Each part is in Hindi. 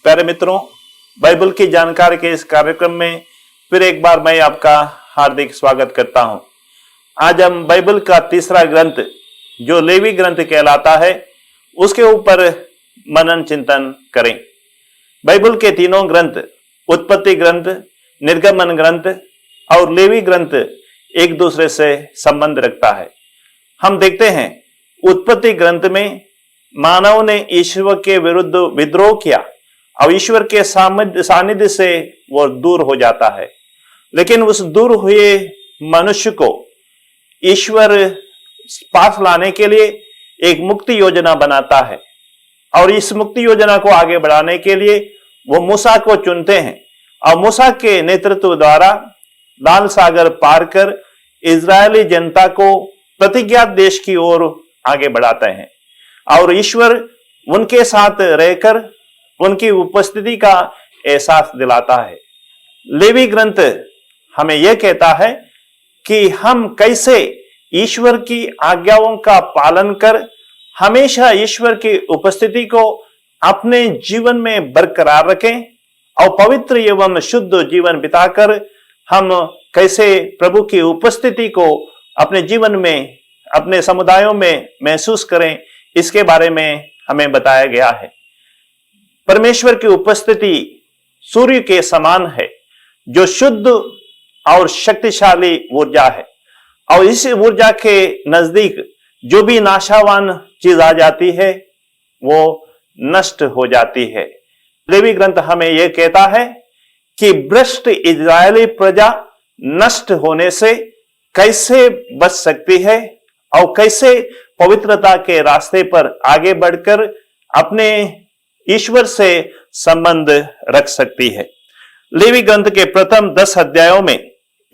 प्यारे मित्रों, बाइबल की जानकारी के इस कार्यक्रम में फिर एक बार मैं आपका हार्दिक स्वागत करता हूं। आज हम बाइबल का तीसरा ग्रंथ जो लेवी ग्रंथ कहलाता है उसके ऊपर मनन चिंतन करें। बाइबल के तीनों ग्रंथ उत्पत्ति ग्रंथ, निर्गमन ग्रंथ और लेवी ग्रंथ एक दूसरे से संबंध रखता है। हम देखते हैं उत्पत्ति ग्रंथ में मानव ने ईश्वर के विरुद्ध विद्रोह किया और ईश्वर के सानिध्य से वो दूर हो जाता है। लेकिन उस दूर हुए मनुष्य को ईश्वर पास लाने के लिए एक मुक्ति योजना बनाता है और इस मुक्ति योजना को आगे बढ़ाने के लिए वो मूसा को चुनते हैं और मूसा के नेतृत्व द्वारा लाल सागर पार कर इजरायली जनता को प्रतिज्ञात देश की ओर आगे बढ़ाते हैं और ईश्वर उनके साथ रहकर उनकी उपस्थिति का एहसास दिलाता है। लेवी ग्रंथ हमें यह कहता है कि हम कैसे ईश्वर की आज्ञाओं का पालन कर हमेशा ईश्वर की उपस्थिति को अपने जीवन में बरकरार रखें और पवित्र एवं शुद्ध जीवन बिताकर हम कैसे प्रभु की उपस्थिति को अपने जीवन में, अपने समुदायों में महसूस करें, इसके बारे में हमें बताया गया है। परमेश्वर की उपस्थिति सूर्य के समान है जो शुद्ध और शक्तिशाली ऊर्जा है और इस ऊर्जा के नजदीक जो भी नाशावान चीज आ जाती है वो नष्ट हो जाती है। लेवी ग्रंथ हमें यह कहता है कि भ्रष्ट इजरायली प्रजा नष्ट होने से कैसे बच सकती है और कैसे पवित्रता के रास्ते पर आगे बढ़कर अपने ईश्वर से संबंध रख सकती है। लेवी ग्रंथ के प्रथम 10 अध्यायों में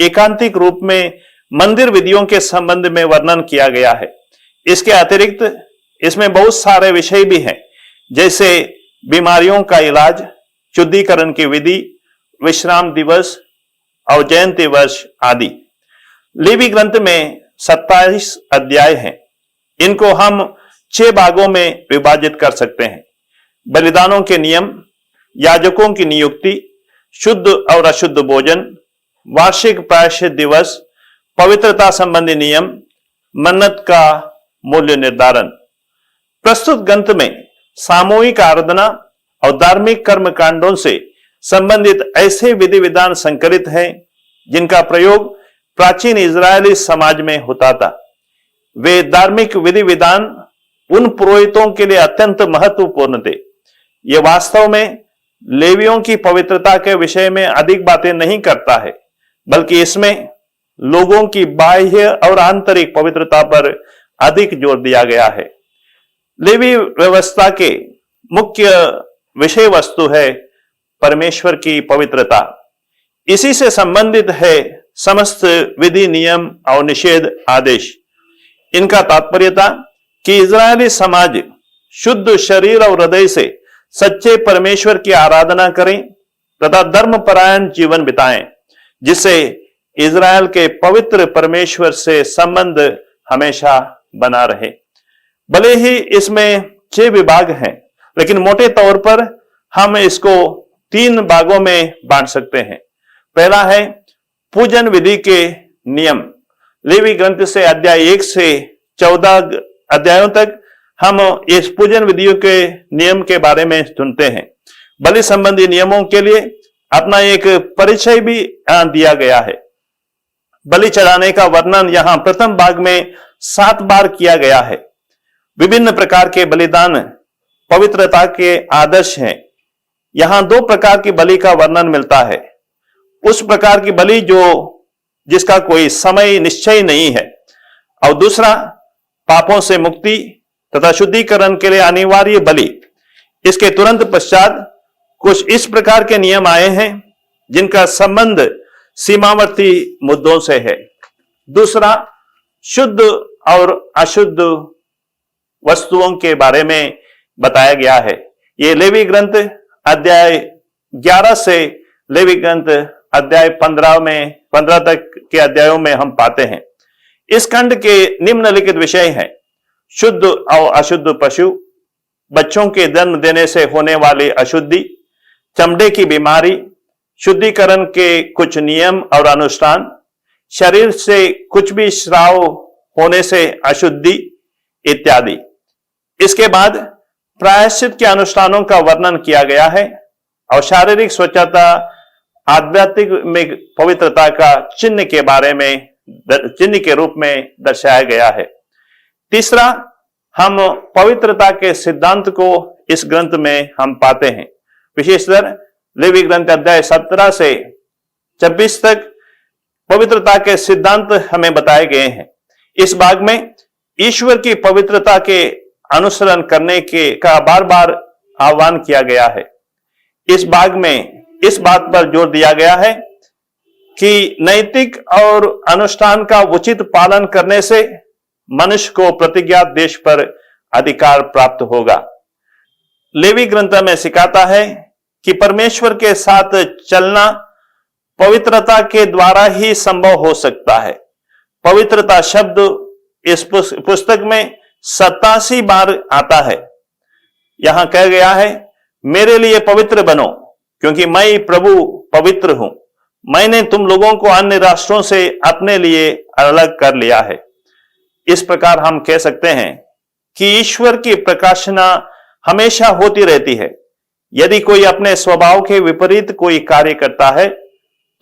एकांतिक रूप में मंदिर विधियों के संबंध में वर्णन किया गया है। इसके अतिरिक्त इसमें बहुत सारे विषय भी हैं, जैसे बीमारियों का इलाज, शुद्धिकरण की विधि, विश्राम दिवस और जयंती वर्ष आदि। लेवी ग्रंथ में 27 अध्याय हैं। इनको हम 6 भागों में विभाजित कर सकते हैं। बलिदानों के नियम, याजकों की नियुक्ति, शुद्ध और अशुद्ध भोजन, वार्षिक प्रायश्चित दिवस, पवित्रता संबंधी नियम, मन्नत का मूल्य निर्धारण। प्रस्तुत ग्रंथ में सामूहिक आराधना और धार्मिक कर्म कांडों से संबंधित ऐसे विधि विधान संकलित हैं जिनका प्रयोग प्राचीन इजरायली समाज में होता था। वे धार्मिक विधि विधान उन पुरोहितों के लिए अत्यंत महत्वपूर्ण थे। ये वास्तव में लेवियों की पवित्रता के विषय में अधिक बातें नहीं करता है, बल्कि इसमें लोगों की बाह्य और आंतरिक पवित्रता पर अधिक जोर दिया गया है। लेवी व्यवस्था के मुख्य विषय वस्तु है परमेश्वर की पवित्रता। इसी से संबंधित है समस्त विधि, नियम और निषेध आदेश। इनका तात्पर्य था कि इजरायली समाज शुद्ध शरीर और हृदय से सच्चे परमेश्वर की आराधना करें तथा धर्मपरायण जीवन बिताएं, जिससे इजराइल के पवित्र परमेश्वर से संबंध हमेशा बना रहे। भले ही इसमें 6 विभाग हैं, लेकिन मोटे तौर पर हम इसको 3 भागों में बांट सकते हैं। पहला है पूजन विधि के नियम। लेवी ग्रंथ से अध्याय 1 से 14 अध्यायों तक हम इस पूजन विधियों के नियम के बारे में सुनते हैं। बलि संबंधी नियमों के लिए अपना एक परिचय भी दिया गया है। बलि चढ़ाने का वर्णन यहां प्रथम भाग में 7 बार किया गया है। विभिन्न प्रकार के बलिदान पवित्रता के आदर्श हैं। यहां 2 प्रकार की बलि का वर्णन मिलता है। उस प्रकार की बलि जिसका कोई समय निश्चय नहीं है, और दूसरा पापों से मुक्ति तथा शुद्धिकरण के लिए अनिवार्य बलि। इसके तुरंत पश्चात कुछ इस प्रकार के नियम आए हैं जिनका संबंध सीमावर्ती मुद्दों से है। दूसरा, शुद्ध और अशुद्ध वस्तुओं के बारे में बताया गया है। ये लेवी ग्रंथ अध्याय 11 से लेवी ग्रंथ अध्याय 15 तक के अध्यायों में हम पाते हैं। इस खंड के निम्नलिखित विषय हैं: शुद्ध और अशुद्ध पशु, बच्चों के जन्म देने से होने वाली अशुद्धि, चमड़े की बीमारी, शुद्धिकरण के कुछ नियम और अनुष्ठान, शरीर से कुछ भी स्राव होने से अशुद्धि इत्यादि। इसके बाद प्रायश्चित के अनुष्ठानों का वर्णन किया गया है और शारीरिक स्वच्छता आध्यात्मिक पवित्रता का चिन्ह के बारे में, चिन्ह के रूप में दर्शाया गया है। तीसरा, हम पवित्रता के सिद्धांत को इस ग्रंथ में हम पाते हैं। विशेषकर लेवी ग्रंथ अध्याय 17 से 26 तक पवित्रता के सिद्धांत हमें बताए गए हैं। इस भाग में ईश्वर की पवित्रता के अनुसरण करने के का बार बार आह्वान किया गया है। इस भाग में इस बात पर जोर दिया गया है कि नैतिक और अनुष्ठान का उचित पालन करने से मनुष्य को प्रतिज्ञात देश पर अधिकार प्राप्त होगा। लेवी ग्रंथ में सिखाता है कि परमेश्वर के साथ चलना पवित्रता के द्वारा ही संभव हो सकता है। पवित्रता शब्द इस पुस्तक में 87 बार आता है। यहां कह गया है, मेरे लिए पवित्र बनो क्योंकि मैं प्रभु पवित्र हूं। मैंने तुम लोगों को अन्य राष्ट्रों से अपने लिए अलग कर लिया है। इस प्रकार हम कह सकते हैं कि ईश्वर की प्रकाशना हमेशा होती रहती है। यदि कोई अपने स्वभाव के विपरीत कोई कार्य करता है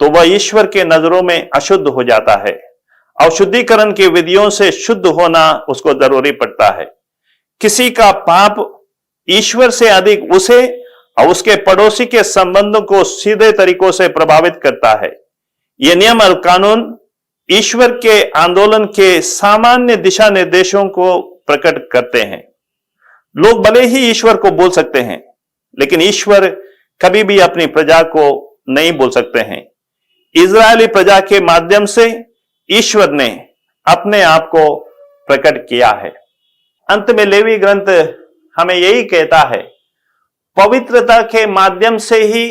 तो वह ईश्वर के नजरों में अशुद्ध हो जाता है और शुद्धिकरण की विधियों से शुद्ध होना उसको जरूरी पड़ता है। किसी का पाप ईश्वर से अधिक उसे और उसके पड़ोसी के संबंधों को सीधे तरीकों से प्रभावित करता है। यह नियम और कानून ईश्वर के आंदोलन के सामान्य दिशा निर्देशों को प्रकट करते हैं। लोग भले ही ईश्वर को बोल सकते हैं, लेकिन ईश्वर कभी भी अपनी प्रजा को नहीं बोल सकते हैं। इजरायली प्रजा के माध्यम से ईश्वर ने अपने आप को प्रकट किया है। अंत में लेवी ग्रंथ हमें यही कहता है, पवित्रता के माध्यम से ही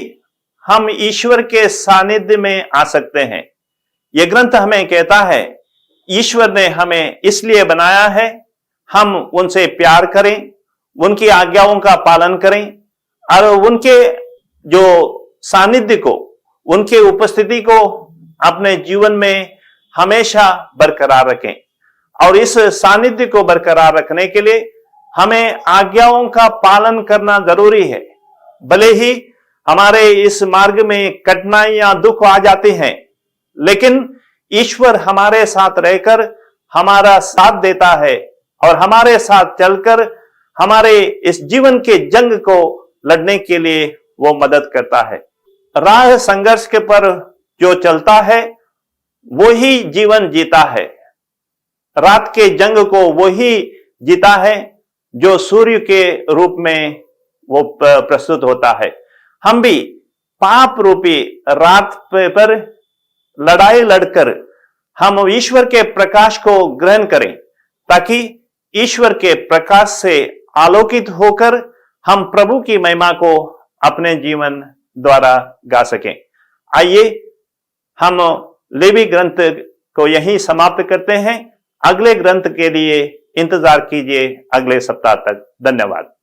हम ईश्वर के सानिध्य में आ सकते हैं। यह ग्रंथ हमें कहता है, ईश्वर ने हमें इसलिए बनाया है हम उनसे प्यार करें, उनकी आज्ञाओं का पालन करें और उनके जो सानिध्य को, उनके उपस्थिति को अपने जीवन में हमेशा बरकरार रखें। और इस सानिध्य को बरकरार रखने के लिए हमें आज्ञाओं का पालन करना जरूरी है। भले ही हमारे इस मार्ग में कठिनाइयां, दुख आ जाते हैं, लेकिन ईश्वर हमारे साथ रहकर हमारा साथ देता है और हमारे साथ चलकर हमारे इस जीवन के जंग को लड़ने के लिए वो मदद करता है। राह संघर्ष के पर जो चलता है वो ही जीवन जीता है। रात के जंग को वो ही जीता है जो सूर्य के रूप में वो प्रस्तुत होता है। हम भी पाप रूपी रात पर लड़ाई लड़कर हम ईश्वर के प्रकाश को ग्रहण करें, ताकि ईश्वर के प्रकाश से आलोकित होकर हम प्रभु की महिमा को अपने जीवन द्वारा गा सकें। आइए हम लेवी ग्रंथ को यहीं समाप्त करते हैं। अगले ग्रंथ के लिए इंतजार कीजिए अगले सप्ताह तक। धन्यवाद।